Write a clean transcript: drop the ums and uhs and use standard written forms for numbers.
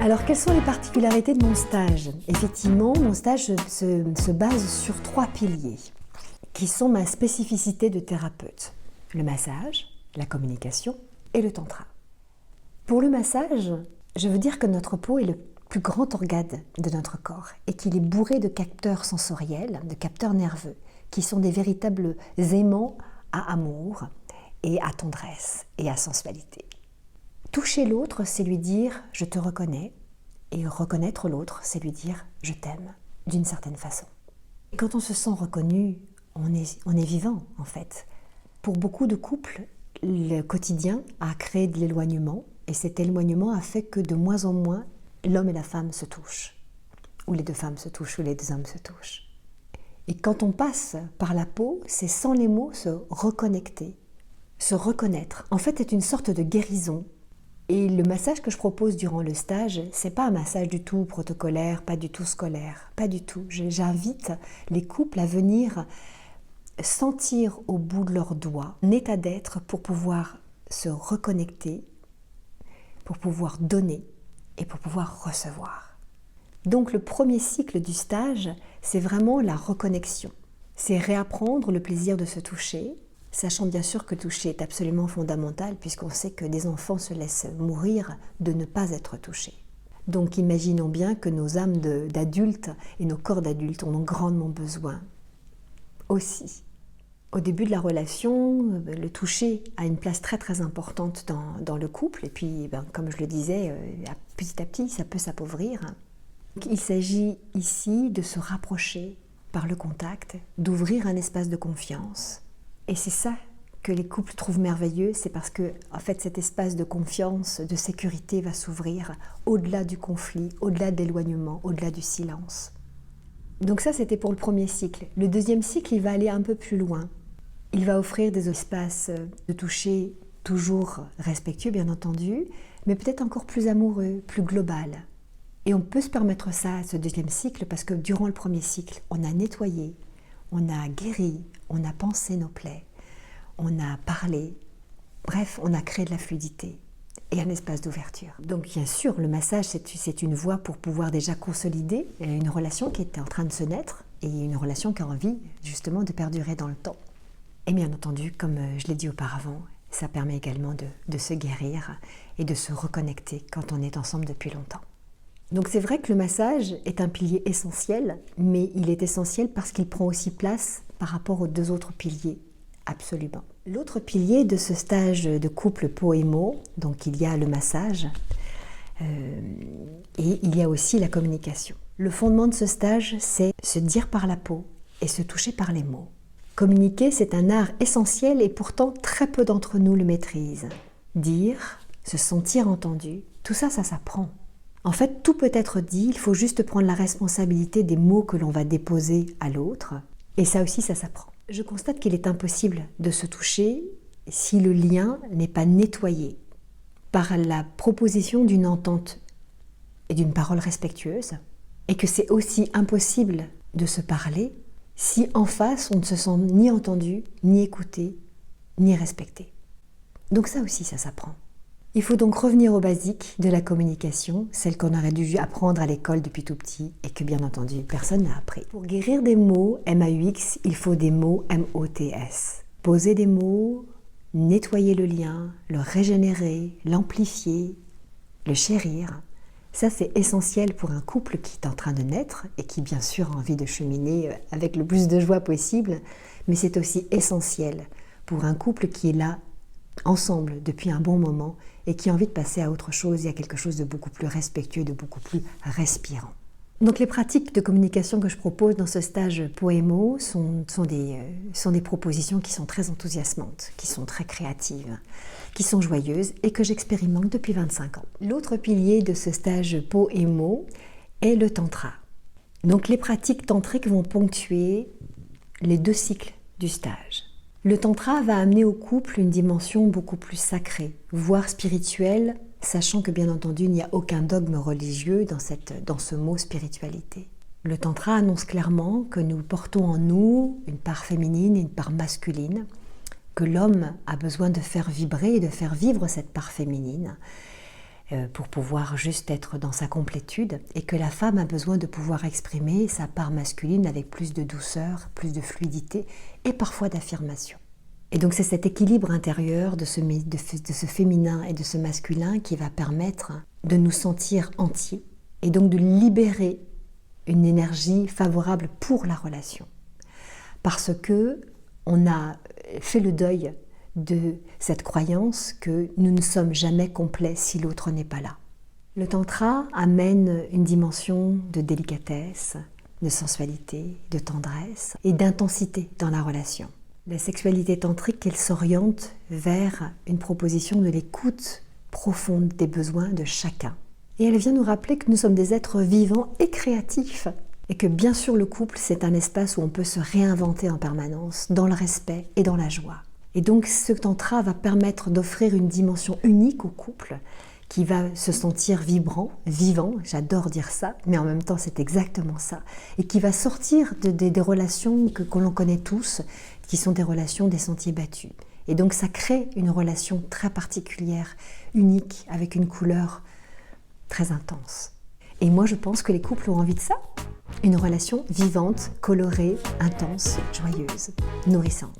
Alors, quelles sont les particularités de mon stage? Effectivement, mon stage se base sur 3 piliers qui sont ma spécificité de thérapeute. Le massage, la communication et le tantra. Pour le massage, je veux dire que notre peau est le plus grand organe de notre corps et qu'il est bourré de capteurs sensoriels, de capteurs nerveux, qui sont des véritables aimants à amour et à tendresse et à sensualité. Toucher l'autre, c'est lui dire « je te reconnais » et reconnaître l'autre, c'est lui dire « je t'aime » d'une certaine façon. Et quand on se sent reconnu, on est vivant en fait. Pour beaucoup de couples, le quotidien a créé de l'éloignement et cet éloignement a fait que de moins en moins, l'homme et la femme se touchent. Ou les deux femmes se touchent, ou les deux hommes se touchent. Et quand on passe par la peau, c'est sans les mots se reconnecter, se reconnaître. En fait, c'est une sorte de guérison. Et le massage que je propose durant le stage, c'est pas un massage du tout protocolaire, pas du tout scolaire, pas du tout. J'invite les couples à venir sentir au bout de leurs doigts un état d'être pour pouvoir se reconnecter, pour pouvoir donner et pour pouvoir recevoir. Donc le premier cycle du stage, c'est vraiment la reconnexion. C'est réapprendre le plaisir de se toucher, sachant bien sûr que le toucher est absolument fondamental puisqu'on sait que des enfants se laissent mourir de ne pas être touchés. Donc imaginons bien que nos âmes d'adultes et nos corps d'adultes en ont grandement besoin aussi. Au début de la relation, le toucher a une place très très importante dans le couple et puis comme je le disais, petit à petit ça peut s'appauvrir. Il s'agit ici de se rapprocher par le contact, d'ouvrir un espace de confiance. Et c'est ça que les couples trouvent merveilleux, c'est parce que en fait, cet espace de confiance, de sécurité va s'ouvrir au-delà du conflit, au-delà de l'éloignement, au-delà du silence. Donc ça, c'était pour le premier cycle. Le deuxième cycle, il va aller un peu plus loin. Il va offrir des espaces de toucher toujours respectueux, bien entendu, mais peut-être encore plus amoureux, plus global. Et on peut se permettre ça à ce deuxième cycle parce que durant le premier cycle, on a nettoyé, on a guéri, on a pansé nos plaies, on a parlé, bref, on a créé de la fluidité et un espace d'ouverture. Donc bien sûr, le massage, c'est une voie pour pouvoir déjà consolider une relation qui était en train de se naître et une relation qui a envie justement de perdurer dans le temps. Et bien entendu, comme je l'ai dit auparavant, ça permet également de se guérir et de se reconnecter quand on est ensemble depuis longtemps. Donc c'est vrai que le massage est un pilier essentiel, mais il est essentiel parce qu'il prend aussi place par rapport aux deux autres piliers, absolument. L'autre pilier de ce stage de couple peau-émo, donc il y a le massage et il y a aussi la communication. Le fondement de ce stage, c'est se dire par la peau et se toucher par les mots. Communiquer, c'est un art essentiel et pourtant très peu d'entre nous le maîtrisent. Dire, se sentir entendu, tout ça, ça s'apprend. En fait, tout peut être dit, il faut juste prendre la responsabilité des mots que l'on va déposer à l'autre. Et ça aussi, ça s'apprend. Je constate qu'il est impossible de se toucher si le lien n'est pas nettoyé par la proposition d'une entente et d'une parole respectueuse. Et que c'est aussi impossible de se parler si en face, on ne se sent ni entendu, ni écouté, ni respecté. Donc ça aussi, ça s'apprend. Il faut donc revenir aux basiques de la communication, celle qu'on aurait dû apprendre à l'école depuis tout petit et que bien entendu personne n'a appris. Pour guérir des mots MAUX, il faut des mots MOTS. Poser des mots, nettoyer le lien, le régénérer, l'amplifier, le chérir. Ça c'est essentiel pour un couple qui est en train de naître et qui bien sûr a envie de cheminer avec le plus de joie possible, mais c'est aussi essentiel pour un couple qui est là ensemble depuis un bon moment et qui a envie de passer à autre chose et à quelque chose de beaucoup plus respectueux, de beaucoup plus respirant. Donc les pratiques de communication que je propose dans ce stage Poémo sont des propositions qui sont très enthousiasmantes, qui sont très créatives, qui sont joyeuses et que j'expérimente depuis 25 ans. L'autre pilier de ce stage Poémo est le tantra. Donc les pratiques tantriques vont ponctuer les 2 cycles du stage. Le tantra va amener au couple une dimension beaucoup plus sacrée, voire spirituelle, sachant que bien entendu il n'y a aucun dogme religieux dans ce mot spiritualité. Le tantra annonce clairement que nous portons en nous une part féminine et une part masculine, que l'homme a besoin de faire vibrer et de faire vivre cette part féminine, pour pouvoir juste être dans sa complétude, et que la femme a besoin de pouvoir exprimer sa part masculine avec plus de douceur, plus de fluidité et parfois d'affirmation. Et donc c'est cet équilibre intérieur de ce féminin et de ce masculin qui va permettre de nous sentir entiers et donc de libérer une énergie favorable pour la relation. Parce que on a fait le deuil de cette croyance que nous ne sommes jamais complets si l'autre n'est pas là. Le tantra amène une dimension de délicatesse, de sensualité, de tendresse et d'intensité dans la relation. La sexualité tantrique, elle s'oriente vers une proposition de l'écoute profonde des besoins de chacun. Et elle vient nous rappeler que nous sommes des êtres vivants et créatifs. Et que bien sûr le couple, c'est un espace où on peut se réinventer en permanence, dans le respect et dans la joie. Et donc ce tantra va permettre d'offrir une dimension unique au couple, qui va se sentir vibrant, vivant, j'adore dire ça, mais en même temps c'est exactement ça, et qui va sortir des relations que l'on connaît tous, qui sont des relations des sentiers battus. Et donc ça crée une relation très particulière, unique, avec une couleur très intense. Et moi je pense que les couples ont envie de ça, une relation vivante, colorée, intense, joyeuse, nourrissante.